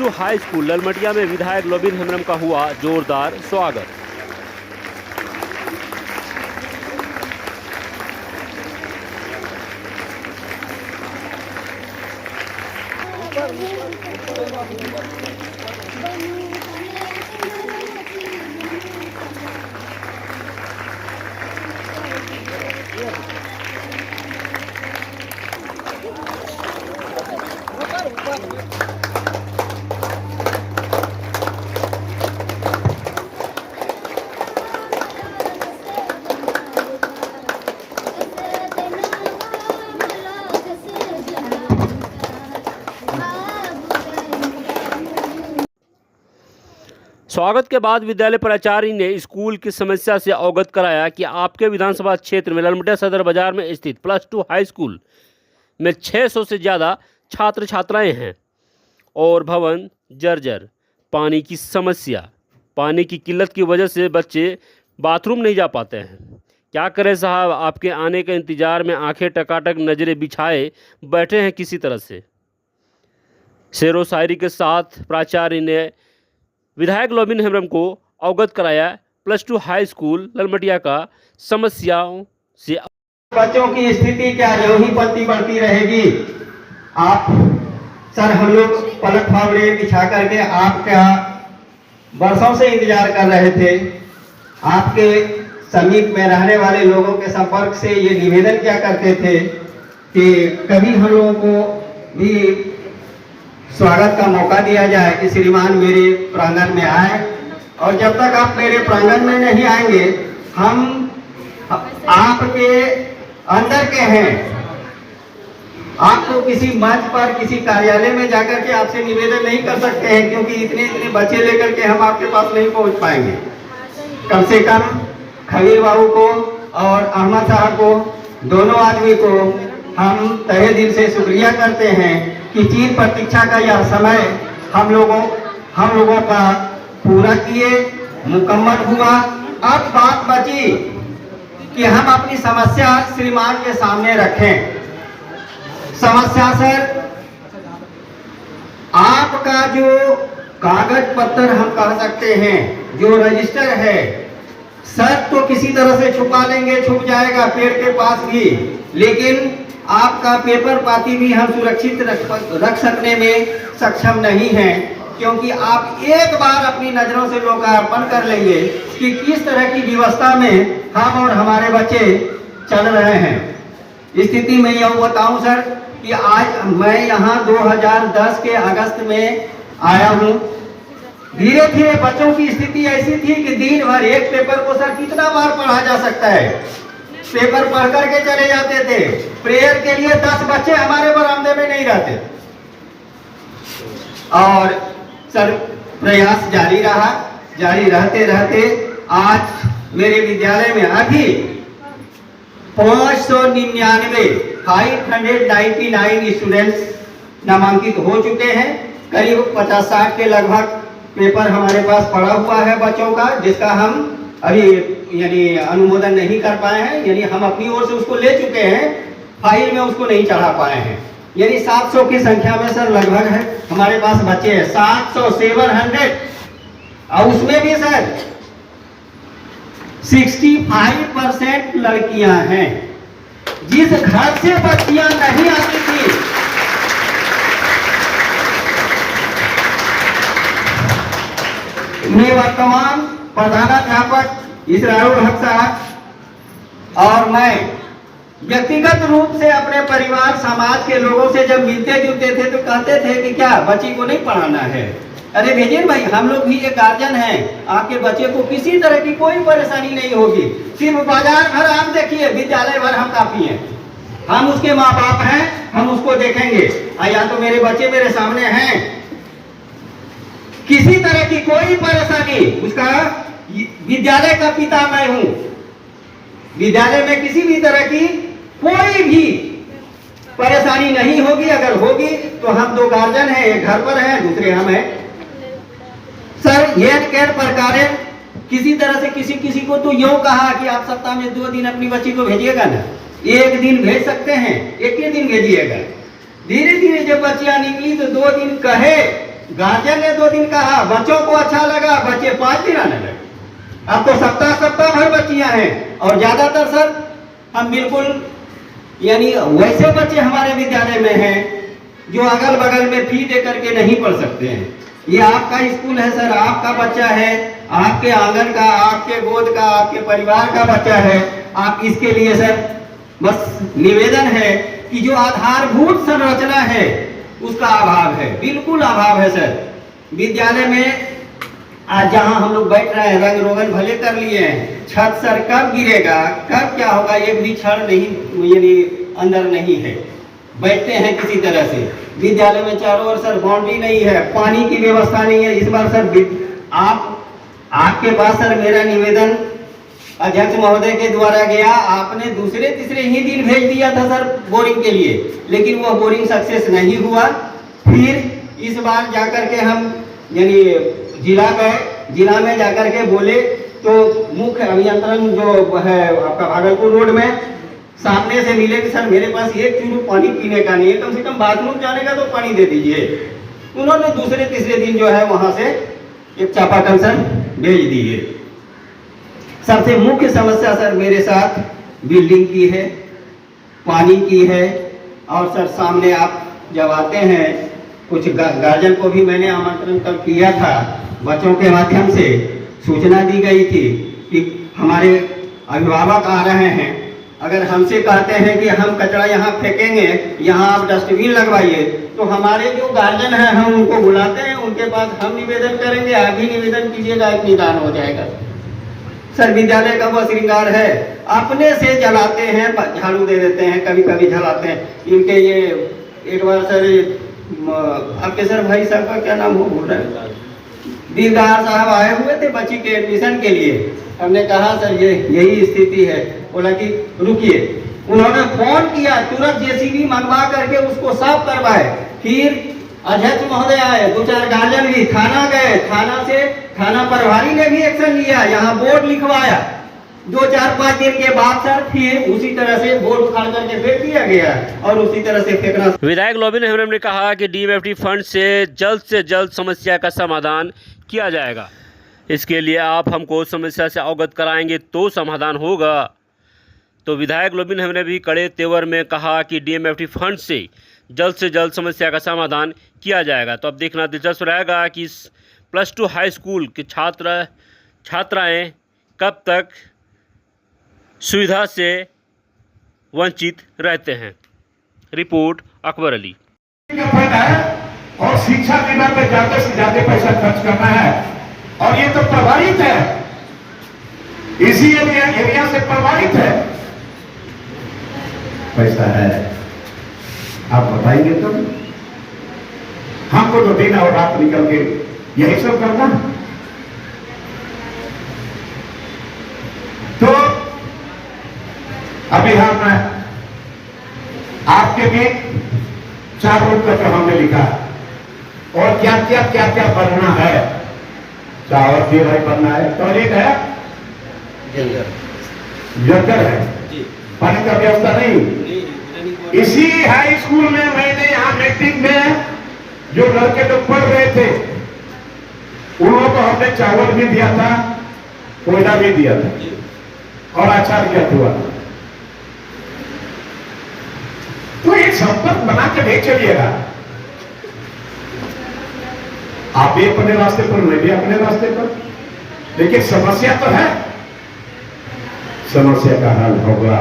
+2 high school Lalmatia में विधायक लोबिन हेम्ब्रम का हुआ जोरदार स्वागत। स्वागत के बाद विद्यालय प्राचार्य ने स्कूल की समस्या से अवगत कराया कि आपके विधानसभा क्षेत्र में ललमटिया सदर बाजार में स्थित +2 हाई स्कूल में 600 से ज़्यादा छात्र छात्राएं हैं और भवन जर्जर, पानी की समस्या, पानी की किल्लत की वजह से बच्चे बाथरूम नहीं जा पाते हैं। क्या करें साहब, आपके आने के इंतज़ार में आंखें टकाटक नज़रें बिछाए बैठे हैं किसी तरह से। शेरो शायरी के साथ प्राचार्य ने विधायक लोबिन हेम्ब्रम को अवगत कराया +2 हाई स्कूल ललमटिया का समस्याओं से। बच्चों की स्थिति क्या यूं ही पलती बढ़ती रहेगी? आप सर, हम लोग पलट फावड़े बिछा करके आपका बरसों से इंतजार कर रहे थे। आपके समीप में रहने वाले लोगों के संपर्क से ये निवेदन किया करते थे कि कभी हम लोगों को भी स्वागत का मौका दिया जाए कि श्रीमान मेरे प्रांगण में आए, और जब तक आप मेरे प्रांगण में नहीं आएंगे हम आपके अंदर के हैं। आपको किसी मंच पर किसी कार्यालय में जाकर के आपसे निवेदन नहीं कर सकते हैं, क्योंकि इतने इतने बच्चे लेकर के हम आपके पास नहीं पहुंच पाएंगे। कम से कम खबीर बाबू को और अहमद साहब को, दोनों आदमी को हम तहे दिल से शुक्रिया करते हैं कि चीर प्रतीक्षा का यह समय हम लोगों का पूरा किए, मुकम्मल हुआ। अब बात बची कि हम अपनी समस्या श्रीमान के सामने रखें। समस्या सर, आपका जो कागज पत्र हम कह सकते हैं, जो रजिस्टर है सर, तो किसी तरह से छुपा लेंगे, छुप जाएगा पेड़ के पास भी, लेकिन आपका पेपर पाती भी हम सुरक्षित रख सकने में सक्षम नहीं हैं, क्योंकि आप एक बार अपनी नजरों से लोकार्पण कर लेंगे कि किस तरह की व्यवस्था में हम और हमारे बच्चे चल रहे हैं। स्थिति में यह बताऊं सर कि आज मैं यहाँ 2010 के अगस्त में आया हूँ। धीरे धीरे बच्चों की स्थिति ऐसी थी कि दिन भर एक पेपर को सर कितना बार पढ़ा जा सकता है। पेपर पढ़ करके चले जाते थे। प्रेयर के लिए 10 बच्चे हमारे बरामदे में नहीं रहते, और सर प्रयास जारी रहा। जारी रहते रहते आज मेरे विद्यालय में अभी 599 स्टूडेंट्स नामांकित हो चुके हैं। करीब 50-60 के लगभग पेपर हमारे पास पड़ा हुआ है बच्चों का, जिसका हम अभी यानी अनुमोदन नहीं कर पाए हैं, यानी हम अपनी ओर से उसको ले चुके हैं, फाइल में उसको नहीं चढ़ा पाए हैं। यानी 700 की संख्या में सर लगभग है हमारे पास बच्चे हैं, 700 और उसमें भी सर 65% लड़कियां हैं। जिस घर से बच्चियां नहीं आती थी, वर्तमान प्रधानाध्यापक इसरारुल हक साहब और मैं व्यक्तिगत रूप से अपने परिवार समाज के लोगों से जब मिलते जुलते थे तो कहते थे कि क्या बच्ची को नहीं पढ़ाना है? अरे भेजिए भाई, हम लोग भी एक गार्जियन हैं, आपके बच्चे को किसी तरह की कोई परेशानी नहीं होगी। सिर्फ बाजार भर आप देखिए, विद्यालय भर हम काफी हैं, हम उसके माँ बाप हैं, हम उसको देखेंगे। या तो मेरे बच्चे मेरे सामने हैं, किसी तरह की कोई परेशानी, उसका विद्यालय का पिता मैं हूं, विद्यालय में किसी भी तरह की कोई भी परेशानी नहीं होगी। अगर होगी तो हम 2 गार्जियन हैं, एक घर पर है, दूसरे हम हैं। सर ये कैर प्रकार किसी तरह से किसी को तो यूं कहा कि आप सप्ताह में 2 दिन अपनी बच्ची को भेजिएगा ना, 1 दिन भेज सकते हैं, 1 ही दिन भेजिएगा। धीरे धीरे जब बच्चियां निकली तो 2 दिन कहे गार्जियन ने 2 दिन कहा, बच्चों को अच्छा लगा, बच्चे 5 दिन आने लगे। अब तो सप्ताह भर बच्चियां हैं और ज्यादातर सर हम बिल्कुल यानी वैसे बच्चे हमारे विद्यालय में हैं जो अगल बगल में फी दे करके नहीं पढ़ सकते हैं। ये आपका स्कूल है सर, आपका बच्चा है, आपके आंगन का, आपके गोद का, आपके परिवार का बच्चा है। आप इसके लिए सर बस निवेदन है कि जो आधारभूत संरचना है उसका अभाव है, बिल्कुल अभाव है सर। विद्यालय में आज जहां हम लोग बैठ रहे हैं, रंग रोगन भले कर लिए हैं, छत सर कब गिरेगा, कब क्या होगा, एक भी क्षण नहीं यानी अंदर नहीं है। बैठते हैं किसी तरह से। विद्यालय में चारों ओर सर बाउंड्री नहीं है, पानी की व्यवस्था नहीं है। इस बार सर आपके पास सर मेरा निवेदन अध्यक्ष महोदय के द्वारा गया, आपने दूसरे तीसरे ही दिन भेज दिया था सर बोरिंग के लिए, लेकिन वह बोरिंग सक्सेस नहीं हुआ। फिर इस बार जाकर के हम यानी जिला गए, जिला में जाकर के बोले तो मुख्य अभियंत्रण जो है आपका भागलपुर रोड में सामने से मिले कि सर मेरे पास एक चूरू पानी पीने का नहीं है, कम से कम बाथरूम जाने का तो पानी दे दीजिए। उन्होंने दूसरे तीसरे दिन जो है वहां से एक चापाकल सर भेज दिए। सबसे मुख्य समस्या सर मेरे साथ बिल्डिंग की है, पानी की है, और सर सामने आप जब आते हैं, कुछ गार्जियन को भी मैंने आमंत्रण कल किया था, बच्चों के माध्यम से सूचना दी गई थी कि हमारे अभिभावक आ रहे हैं, अगर हमसे कहते हैं कि हम कचरा यहाँ फेंकेंगे, यहाँ आप डस्टबिन लगवाइए, तो हमारे जो गार्जियन हैं हम उनको बुलाते हैं, उनके पास हम निवेदन करेंगे, आप भी निवेदन कीजिएगा, एक निदान हो जाएगा। सर विद्यालय का वह श्रृंगार है, अपने से जलाते हैं, झाड़ू दे देते हैं, कभी कभी जलाते हैं। इनके ये एक बार सर आपके सर भाई साहब का क्या नाम हो बोल रहे हैं, दिलदार साहब आए हुए थे बच्ची के एडमिशन के लिए। हमने कहा सर ये यही स्थिति है, बोला कि रुकिए। उन्होंने फोन किया, तुरंत जेसीबी मंगवा करके उसको साफ करवाए। फिर अध्यक्ष महोदय आए, 2-4 गार्जियन भी थाना गए, थाना प्रभारी ने भी एक्शन लिया, यहाँ बोर्ड लिखवाया। 2-4-5 दिन के बाद सर फिर उसी तरह से बोर्ड उखाड़ करके फेंक दिया गया और उसी तरह से फेंकना। विधायक लोबिन हेम्ब्रम ने कहा कि डीएमएफटी फंड से जल्द समस्या का समाधान किया जाएगा। इसके लिए आप हमको समस्या से अवगत कराएंगे तो समाधान होगा। तो विधायक लोबिन हेम्ब्रम ने भी कड़े तेवर में कहा कि डीएमएफटी फंड से जल्द समस्या का समाधान किया जाएगा। तो अब देखना दिलचस्प रहेगा कि इस +2 हाई स्कूल के छात्राएं कब तक सुविधा से वंचित रहते हैं। रिपोर्ट अकबर अली। और शिक्षा विभाग में ज्यादा से ज्यादा पैसा खर्च करना है, और ये तो प्रभावित है, इसी एरिया से प्रभावित है। पैसा है, आप बताएंगे तो हमको तो दिन और रात निकल के यही सब करना। तो अभी हम आपके भी 4 रूप का तो हमने लिखा, और क्या क्या बनना है। चावल भी बनना है, टॉयलेट है, जंगल है, पानी का व्यवस्था नहीं। इसी हाई स्कूल में मैंने यहाँ मैट्रिक में जो लड़के लोग पढ़ रहे थे, उन लोगों को हमने चावल भी दिया था, कोयला भी दिया था, और अचार किया हुआ। तो एक संपर्क बना के नहीं चलिएगा। आप भी अपने रास्ते पर, मैं भी अपने रास्ते पर, लेकिन समस्या तो है, समस्या का हल होगा।